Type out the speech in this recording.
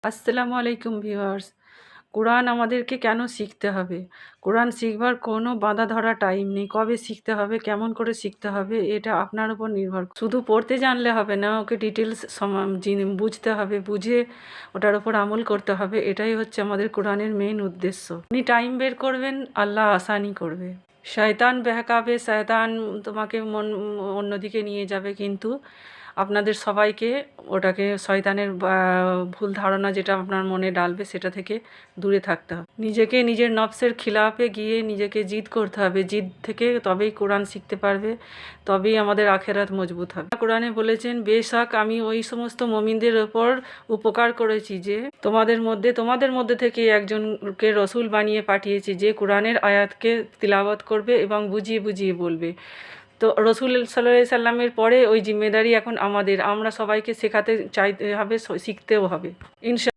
আসসালামু আলাইকুম ভিউয়ার্স। কোরআন আমাদেরকে কেন শিখতে হবে? কোরআন শিখবার কোনো বাঁধা ধরা টাইম নেই। কবে শিখতে হবে, কেমন করে শিখতে হবে এটা আপনার উপর নির্ভর শুধু পড়তে জানলে হবে না, ওকে ডিটেলস বুঝতে হবে, বুঝে ওটার ওপর আমল করতে হবে। এটাই হচ্ছে আমাদের কোরআনের মেইন উদ্দেশ্য। আপনি টাইম বের করবেন, আল্লাহ আসানি করবে। শয়তান বেহকাবে, শয়তান তোমাকে অন্যদিকে নিয়ে যাবে, কিন্তু আপনাদের সবাইকে ওটাকে শয়তানের ভুল ধারণা যেটা আপনার মনে ডালবে সেটা থেকে দূরে থাকতে হবে। নিজেকে নিজের নফসের খিলাফে গিয়ে নিজেকে জিদ করতে হবে। জিদ থেকে তবেই কোরআন শিখতে পারবে, তবেই আমাদের আখেরাত মজবুত হবে। কোরআনে বলেছেন, বেশক আমি ওই সমস্ত মুমিনদের ওপর উপকার করেছি যে তোমাদের মধ্যে থেকে একজনকে রসুল বানিয়ে পাঠিয়েছি, যে কোরআনের আয়াতকে তিলাওয়াত করবে এবং বুঝিয়ে বুঝিয়ে বলবে। তো রসুল সাল্লাল্লাহু সাল্লামের পরে ওই জিম্মেদারি এখন আমাদের। আমরা সবাইকে শেখাতে চাইতে হবে, শিখতেও হবে ইনশা